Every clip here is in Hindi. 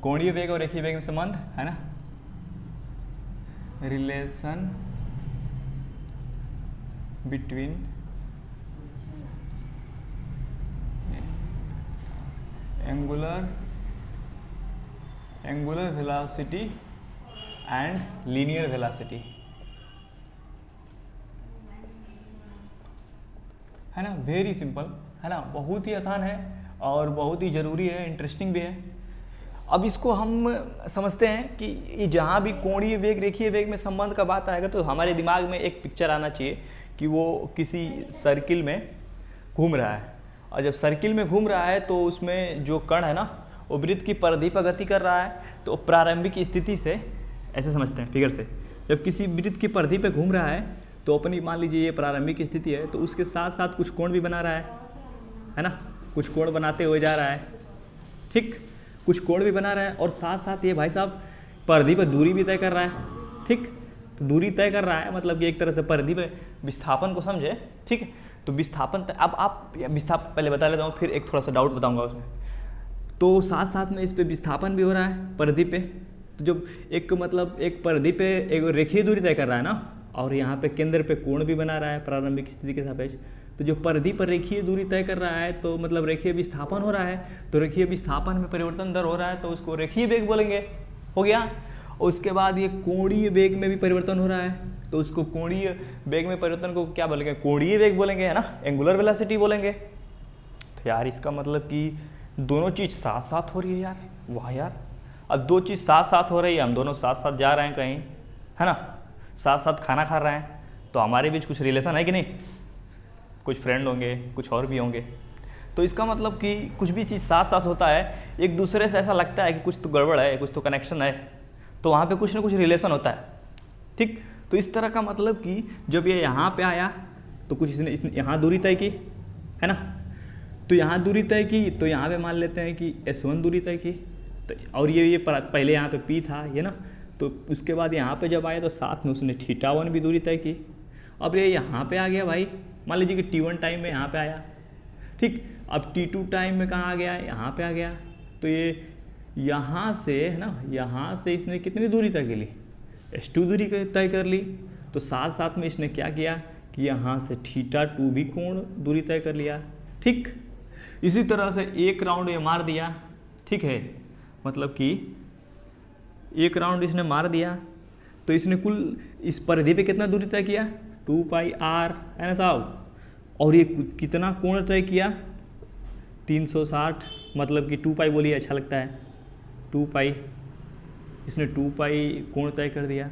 कोणीय वेग और रेखीय वेग में संबंध है ना, relation between angular velocity and linear velocity, है ना। वेरी सिंपल है ना, बहुत ही आसान है और बहुत ही ज़रूरी है, इंटरेस्टिंग भी है। अब इसको हम समझते हैं कि जहाँ भी कोणीय वेग रेखीय वेग में संबंध का बात आएगा तो हमारे दिमाग में एक पिक्चर आना चाहिए कि वो किसी सर्किल में घूम रहा है, और जब सर्किल में घूम रहा है तो उसमें जो कण है ना वो वृत्त की परिधि पर गति कर रहा है। तो प्रारंभिक स्थिति से ऐसे समझते हैं फिगर से, जब किसी वृत्त की परिधि पर घूम रहा है तो अपनी मान लीजिए ये प्रारंभिक स्थिति है, तो उसके साथ साथ कुछ कोण भी बना रहा है ना, कुछ कोण बनाते हुए जा रहा है, ठीक, कुछ कोण भी बना रहा है और साथ साथ ये भाई साहब परिधि पर दूरी भी तय कर रहा है, ठीक। तो दूरी तय कर रहा है मतलब कि एक तरह से परिधि पर विस्थापन को समझे, ठीक है। तो विस्थापन अब आप विस्थापन पहले बता लेता हूँ, फिर एक थोड़ा सा डाउट बताऊंगा उसमें। तो साथ साथ में इस पे विस्थापन भी हो रहा है परिधि पे, तो जब एक मतलब एक परिधि पे एक रेखीय दूरी तय कर रहा है ना, और यहाँ पे केंद्र पे कोण भी बना रहा है प्रारंभिक स्थिति के सापेक्ष, तो जो परिधि पर रेखीय दूरी तय कर रहा है तो मतलब रेखीय विस्थापन हो रहा है, तो रेखीय विस्थापन में परिवर्तन दर हो रहा है तो उसको रेखीय वेग बोलेंगे, हो गया। और उसके बाद ये कोणीय वेग में भी परिवर्तन हो रहा है तो उसको कोणीय वेग में परिवर्तन को क्या बोलेंगे, कोणीय वेग बोलेंगे, है ना, एंगुलर वेलोसिटी बोलेंगे। तो यार इसका मतलब कि दोनों चीज़ साथ साथ हो रही है यार, वाह यार। अब दो चीज़ साथ साथ हो रही है, हम दोनों साथ साथ जा रहे हैं कहीं, है ना, साथ साथ खाना खा रहे हैं, तो हमारे बीच कुछ रिलेशन है कि नहीं, कुछ फ्रेंड होंगे, कुछ और भी होंगे। तो इसका मतलब कि कुछ भी चीज़ साथ साथ होता है, एक दूसरे से ऐसा लगता है कि कुछ तो गड़बड़ है, कुछ तो कनेक्शन है, तो वहाँ पे कुछ ना कुछ रिलेशन होता है, ठीक। तो इस तरह का मतलब कि जब ये यहाँ पे आया तो कुछ इसने यहाँ दूरी तय की, है ना, तो यहाँ दूरी तय की, तो यहाँ पे मान लेते हैं कि S1 दूरी तय की, तो और ये पहले यहाँ पे P था ये ना, तो उसके बाद यहाँ पे जब आया तो साथ में उसने θ1 भी दूरी तय की। अब ये यहाँ पे आ गया भाई, मान लीजिए कि T1 टाइम में यहाँ पे आया, ठीक। अब T2 टाइम में कहाँ आ गया, यहाँ पे आ गया, तो ये यहाँ से है ना, यहाँ से इसने कितनी दूरी तय कर ली, S2 दूरी तय कर ली। तो साथ साथ में इसने क्या किया कि यहाँ से θ2 भी कोण दूरी तय कर लिया, ठीक। इसी तरह से एक राउंड ये मार दिया, ठीक है, मतलब कि एक राउंड इसने मार दिया तो इसने कुल इस परिधि पे कितना दूरी तय किया, 2πr, है ना साहब, और ये कितना कोण तय किया, 360, मतलब कि 2π बोलिए अच्छा लगता है, 2π, इसने 2π कोण तय कर दिया।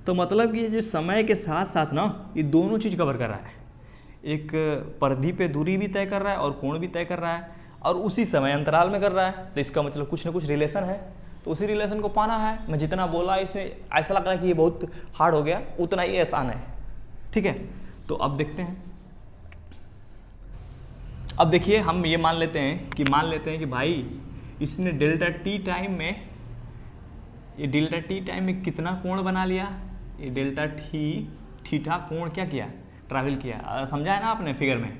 तो मतलब कि जो समय के साथ साथ ना ये दोनों चीज़ कवर कर रहा है, एक परिधि पे दूरी भी तय कर रहा है और कोण भी तय कर रहा है और उसी समय अंतराल में कर रहा है, तो इसका मतलब कुछ ना कुछ रिलेशन है। तो उसी रिलेशन को पाना है। मैं जितना बोला इसमें ऐसा लग रहा है कि ये बहुत हार्ड हो गया, उतना ही आसान है, ठीक है। तो अब देखते हैं, अब देखिए हम ये मान लेते हैं कि भाई इसने डेल्टा टी टाइम में, ये डेल्टा टी टाइम में कितना कोण बना लिया, ये डेल्टा थीटा कोण क्या किया, ट्रैवल किया, समझा है ना आपने फिगर में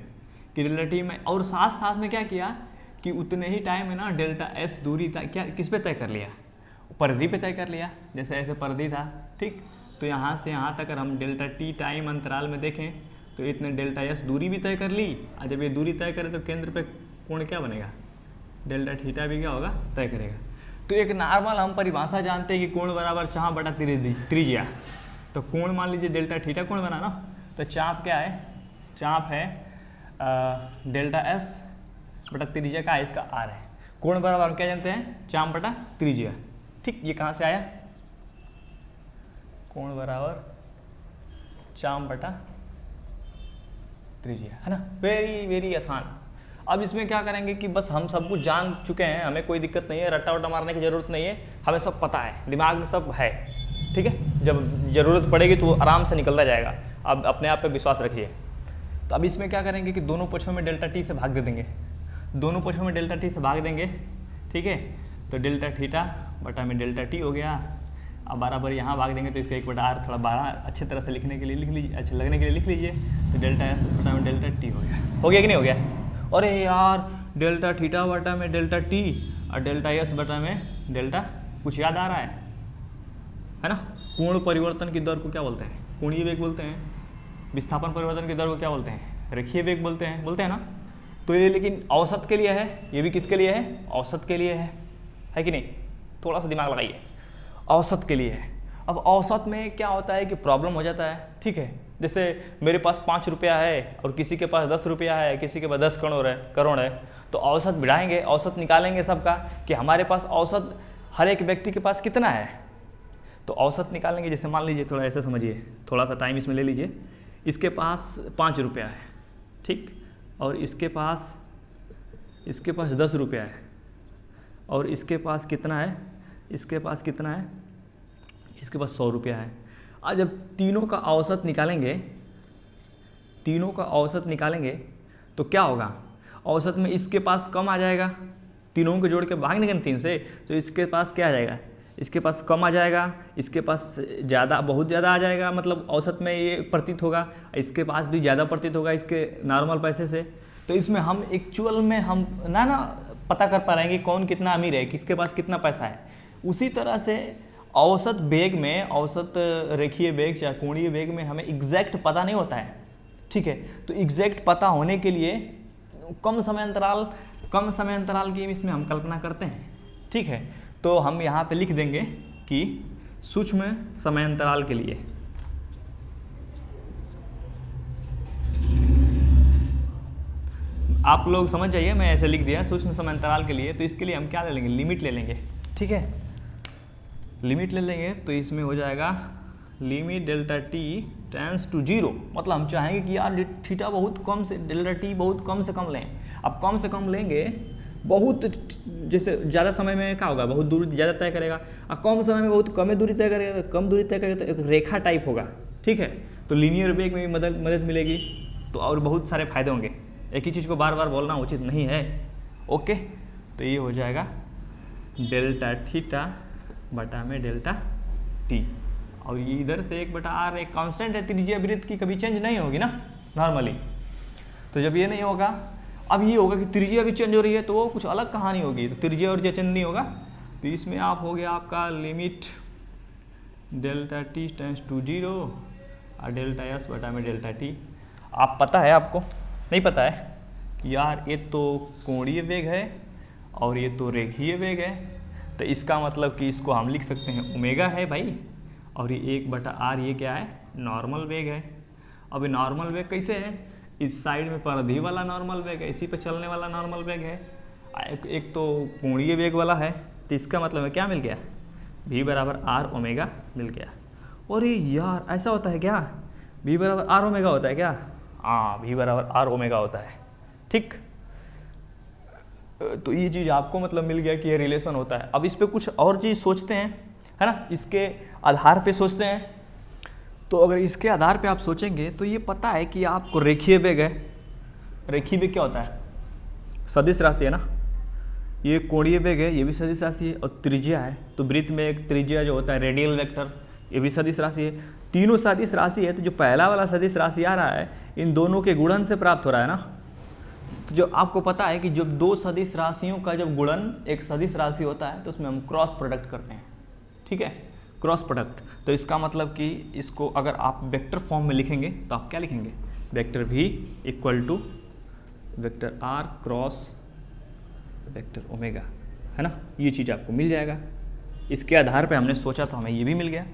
कि डेल्टा टी में, और साथ साथ में क्या किया कि उतने ही टाइम में ना डेल्टा एस दूरी क्या किस पे तय कर लिया, परिधि पे तय कर लिया, जैसे ऐसे परिधि था, ठीक। तो यहाँ से यहाँ तक अगर हम डेल्टा टी टाइम अंतराल में देखें तो इतने डेल्टा एस दूरी भी तय कर ली, और जब ये दूरी तय करे तो केंद्र पे कोण क्या बनेगा, डेल्टा थीटा भी क्या होगा, तय करेगा। तो एक नॉर्मल हम परिभाषा जानते हैं कि कोण बराबर चाप बटा त्रिज्या, तो कोण मान लीजिए डेल्टा थीटा कोण बना ना, तो चाप क्या है, चाप है डेल्टा एस बटा त्रिज्या का इसका आर है, कोण बराबर हम क्या जानते हैं, चाप बटा त्रिज्या, ठीक। ये कहाँ से आया, कोण बराबर चाप बटा त्रिज्या, है ना, वेरी वेरी आसान। अब इसमें क्या करेंगे कि बस हम सब कुछ जान चुके हैं, हमें कोई दिक्कत नहीं है, रट्टा वट्टा मारने की जरूरत नहीं है, हमें सब पता है, दिमाग में सब है, ठीक है। जब जरूरत पड़ेगी तो आराम से निकलता जाएगा, अब अपने आप पे विश्वास रखिए। तो अब इसमें क्या करेंगे कि दोनों पक्षों में डेल्टा टी से भाग दे देंगे, दोनों पक्षों में डेल्टा टी से भाग देंगे, ठीक है। तो डेल्टा थीटा बटा में डेल्टा टी हो गया, अब बराबर यहाँ भाग देंगे तो इसका 1/r थोड़ा 12 अच्छे तरह से लिखने के लिए लिख लीजिए, अच्छा लगने के लिए लिख लीजिए, तो डेल्टा एस बटा में डेल्टा टी हो गया कि नहीं हो गया। अरे यार डेल्टा थीटा बटा में डेल्टा टी और डेल्टा एस बटा में डेल्टा, कुछ याद आ रहा है ना? कोण परिवर्तन की दर को क्या बोलते हैं? कोणीय वेग बोलते हैं। विस्थापन परिवर्तन की दर को क्या बोलते हैं? रेखीय वेग बोलते हैं ना? तो ये लेकिन औसत के लिए है, ये भी किसके लिए है? औसत के लिए है कि नहीं? थोड़ा सा दिमाग लगाइए, औसत के लिए है। अब औसत में क्या होता है कि प्रॉब्लम हो जाता है, ठीक है? जैसे मेरे पास 5 रुपया है और किसी के पास 10 रुपया है, किसी के पास 10 करोड़ है, तो औसत बढ़ाएंगे, औसत निकालेंगे सबका कि हमारे पास औसत हर एक व्यक्ति के पास कितना है, तो औसत निकालेंगे। जैसे मान लीजिए, थोड़ा ऐसे समझिए, थोड़ा सा टाइम इसमें ले लीजिए। इसके पास 5 रुपया है, ठीक, और इसके पास 10 रुपया है, और इसके पास कितना है? इसके पास कितना है? इसके पास 100 रुपया है। आज जब तीनों का औसत निकालेंगे तो क्या होगा? औसत में इसके पास कम आ जाएगा, तीनों को जोड़ के भाग देंगे 3 से, तो इसके पास क्या आ जाएगा? इसके पास कम आ जाएगा, इसके पास ज़्यादा, बहुत ज़्यादा आ जाएगा, मतलब औसत में ये प्रतीत होगा, इसके पास भी ज़्यादा प्रतीत होगा इसके नॉर्मल पैसे से। तो इसमें हम एक्चुअल में हम ना पता कर पा रहे हैं कि कौन कितना अमीर है, किसके पास कितना पैसा है। उसी तरह से औसत वेग में, औसत रेखीय वेग या कोणीय वेग में हमें एग्जैक्ट पता नहीं होता है, ठीक है? तो एग्जैक्ट पता होने के लिए कम समय अंतराल की इसमें हम कल्पना करते हैं, ठीक है? तो हम यहाँ पे लिख देंगे कि सूक्ष्म समय अंतराल के लिए आप लोग समझ जाइए, मैं ऐसे लिख दिया सूक्ष्म समय अंतराल के लिए। तो इसके लिए हम क्या ले लेंगे? लिमिट ले लेंगे, ठीक है? लिमिट ले लेंगे तो इसमें हो जाएगा limit delta T tends to 0, मतलब हम चाहेंगे कि यार थीटा बहुत कम से, डेल्टा टी बहुत कम से कम लें। अब कम से कम लेंगे, बहुत जैसे ज़्यादा समय में क्या होगा? बहुत दूरी ज़्यादा तय करेगा, और कम समय में बहुत कम दूरी तय करेगा, तो कम दूरी तय करेगा तो एक रेखा टाइप होगा, ठीक है? तो लीनियर वेग में भी मदद मिलेगी, तो और बहुत सारे फायदे होंगे। एक ही चीज़ को बार बार बोलना उचित नहीं है, ओके? तो ये हो जाएगा डेल्टा थीटा बटा में डेल्टा टी, और ये इधर से 1/r एक कांस्टेंट है, त्रिज्या वृत्त की कभी चेंज नहीं होगी ना नॉर्मली। तो जब ये नहीं होगा, अब ये होगा कि त्रिज्या भी चेंज हो रही है, तो वो कुछ अलग कहानी होगी। तो त्रिज्या और चेंज नहीं होगा, तो इसमें आप हो गया आपका limit delta T tends to 0 और डेल्टा एस बटा में डेल्टा टी। आप पता है, आपको नहीं पता है कि यार ये तो कोणीय वेग है और ये तो रेखीय वेग है, तो इसका मतलब कि इसको हम लिख सकते हैं ओमेगा है भाई, और ये 1/r ये क्या है? नॉर्मल वेग है। अब ये नॉर्मल वेग कैसे है? इस साइड में परिधि वाला नॉर्मल वेग है, इसी पे चलने वाला नॉर्मल वेग है। एक तो कोणीय वेग वाला है, तो इसका मतलब है क्या मिल गया? v बराबर r ओमेगा मिल गया। और ये यार ऐसा होता है क्या? v बराबर r ओमेगा होता है क्या? हाँ, v बराबर r ओमेगा होता है, ठीक। तो ये चीज़ आपको मतलब मिल गया कि ये रिलेशन होता है। अब इस पे कुछ और चीज़ सोचते हैं, है ना? इसके आधार पे सोचते हैं। तो अगर इसके आधार पे आप सोचेंगे तो ये पता है कि आपको रेखीय वेग है। रेखीय वेग क्या होता है? सदिश राशि है ना। ये कोणीय वेग है, ये भी सदिश राशि है, और त्रिज्या है, तो वृत्त में एक त्रिज्या जो होता है रेडियल वेक्टर, ये भी सदिश राशि है। तीनों सदिश राशि है, तो जो पहला वाला सदिश राशि आ रहा है इन दोनों के गुणन से प्राप्त हो रहा है ना। तो जो आपको पता है कि जब दो सदिश राशियों का जब गुणन एक सदिश राशि होता है तो उसमें हम क्रॉस प्रोडक्ट करते हैं, ठीक है? Cross product. तो इसका मतलब कि इसको अगर आप वेक्टर फॉर्म में लिखेंगे तो आप क्या लिखेंगे? Vector v equal to vector r cross vector omega, है ना? ये चीज़ आपको मिल जाएगा। इसके आधार पे हमने सोचा तो हमें ये भी मिल गया।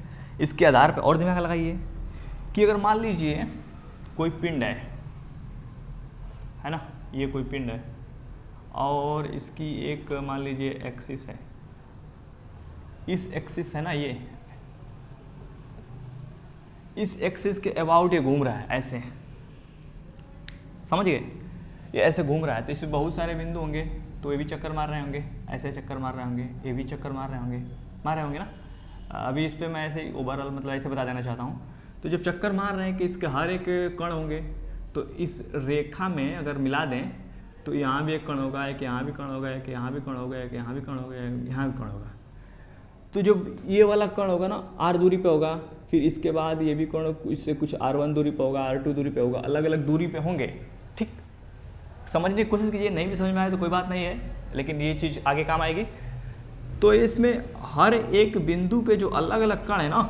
इसके आधार पे और दिमाग लगाइए कि अगर मान लीजिए कोई पिंड है ना, ये कोई पिंड है और इसकी एक मान लीजिए एक्सिस है, इस एक्सिस है ना, ये इस एक्सिस के अबाउट ये घूम रहा है, ऐसे समझ गए? ये ऐसे घूम रहा है, तो इसमें बहुत सारे बिंदु होंगे, तो ये भी चक्कर मार रहे होंगे, ऐसे चक्कर मार रहे होंगे, ये भी चक्कर मार रहे होंगे ना। अभी इस पे मैं ऐसे ही ओवरऑल मतलब ऐसे बता देना चाहता हूँ। तो जब चक्कर मार रहे हैं कि इसके हर एक कण होंगे, तो इस रेखा में अगर मिला दें तो यहाँ भी एक कण होगा, एक यहाँ भी कण होगा, एक यहाँ भी कण होगा, एक यहाँ भी कण होगा, यहाँ भी कण होगा। तो जब ये वाला कण होगा ना r दूरी पे होगा, फिर इसके बाद ये भी कण इससे कुछ r1 दूरी पे होगा, r2 दूरी पे होगा, अलग अलग दूरी पे होंगे, ठीक। समझने की कोशिश कीजिए, नहीं भी समझ में आए तो कोई बात नहीं है, लेकिन ये चीज़ आगे काम आएगी। तो इसमें हर एक बिंदु पे जो अलग अलग कण है ना,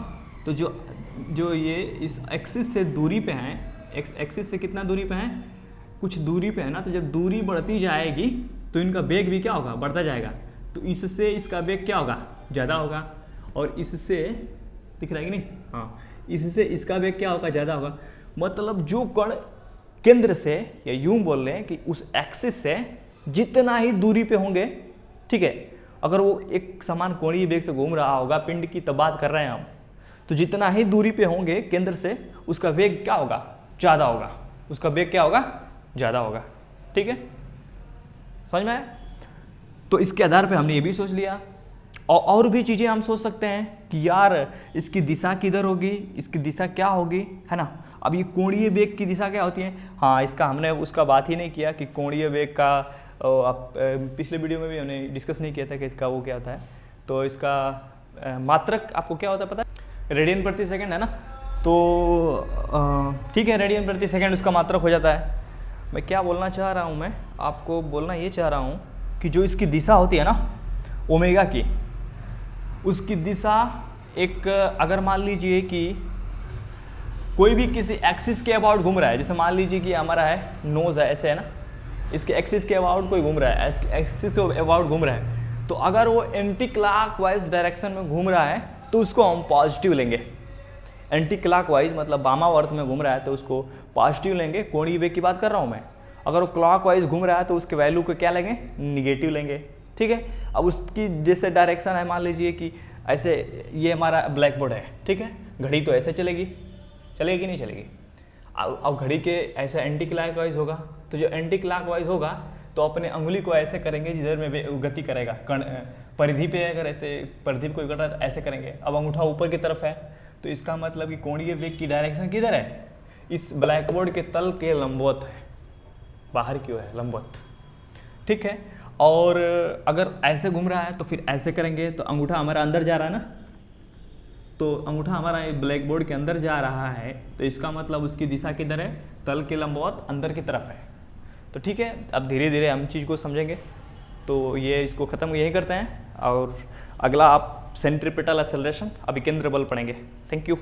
तो जो ये इस एक्सिस से दूरी पे हैं, एक्सिस से कितना दूरी पे हैं, कुछ दूरी पे है ना, तो जब दूरी बढ़ती जाएगी तो इनका वेग भी क्या होगा, बढ़ता जाएगा। तो इससे इसका वेग क्या होगा, ज़्यादा होगा, और इससे दिख रहा है कि नहीं, हाँ, इससे इसका वेग क्या होगा, ज़्यादा होगा। मतलब जो कण केंद्र से, या यूं बोल रहे हैं कि उस एक्सिस से जितना ही दूरी पे होंगे, ठीक है, अगर वो एक समान कोणीय वेग से घूम रहा होगा, पिंड की तब बात कर रहे हैं हम, तो जितना ही दूरी पे होंगे केंद्र से, उसका वेग क्या होगा, ज़्यादा होगा, उसका वेग क्या होगा, ज़्यादा होगा। ठीक है, समझ में आया? तो इसके आधार पे हमने ये भी सोच लिया, और भी चीज़ें हम सोच सकते हैं कि यार इसकी दिशा किधर होगी, इसकी दिशा क्या होगी, है ना। अब ये कोणीय वेग की दिशा क्या होती है, हाँ, इसका हमने उसका बात ही नहीं किया कि कोणीय वेग का पिछले वीडियो में भी हमने डिस्कस नहीं किया था कि इसका वो क्या होता है। तो इसका मात्रक आपको क्या होता है पता है, रेडियन प्रति सेकंड है ना। तो ठीक है, रेडियन प्रति सेकंड उसका मात्रक हो जाता है। मैं क्या बोलना चाह रहा हूँ, मैं आपको बोलना ये चाह रहा हूँ कि जो इसकी दिशा होती है ना ओमेगा की, उसकी दिशा एक, अगर मान लीजिए कि कोई भी किसी एक्सिस के अबाउट घूम रहा है, जैसे मान लीजिए कि हमारा है नोज है, ऐसे है ना, इसके एक्सिस के अबाउट कोई घूम रहा है, एक्सिस के अबाउट घूम रहा है, तो अगर वो एंटी क्लॉकवाइज डायरेक्शन में घूम रहा है तो उसको हम पॉजिटिव लेंगे। एंटी क्लॉकवाइज मतलब वामावर्त में घूम रहा है तो उसको पॉजिटिव लेंगे, कोणीय वेग की बात कर रहा हूँ मैं। अगर वो क्लॉकवाइज घूम रहा है तो उसके वैल्यू को क्या लेंगे, निगेटिव लेंगे। ठीक है, अब उसकी जैसे डायरेक्शन है, मान लीजिए कि ऐसे, ये हमारा ब्लैक बोर्ड है, ठीक है, घड़ी तो ऐसे चलेगी कि नहीं चलेगी। अब घड़ी के ऐसे एंटी क्लॉकवाइज होगा, तो जो एंटी क्लॉकवाइज होगा तो अपने अंगुली को ऐसे करेंगे जिधर में गति करेगा, परिधि पे अगर ऐसे परिधि पे कोई कर रहा है तो ऐसे करेंगे। अब अंगूठा ऊपर की तरफ है, तो इसका मतलब कि कोणीय वेग की डायरेक्शन किधर है, इस ब्लैक बोर्ड के तल के लंबवत है, बाहर की ओर है, लंबवत। ठीक है, और अगर ऐसे घूम रहा है तो फिर ऐसे करेंगे, तो अंगूठा हमारा अंदर जा रहा है ना, तो अंगूठा हमारा ब्लैक बोर्ड के अंदर जा रहा है, तो इसका मतलब उसकी दिशा किधर है, तल के लंबवत अंदर की तरफ है। तो ठीक है, अब धीरे धीरे हम चीज़ को समझेंगे। तो ये इसको ख़त्म यही करते हैं, और अगला आप सेंट्रीपिटल एक्सेलरेशन, अभिकेंद्र बल पढ़ेंगे। Thank you.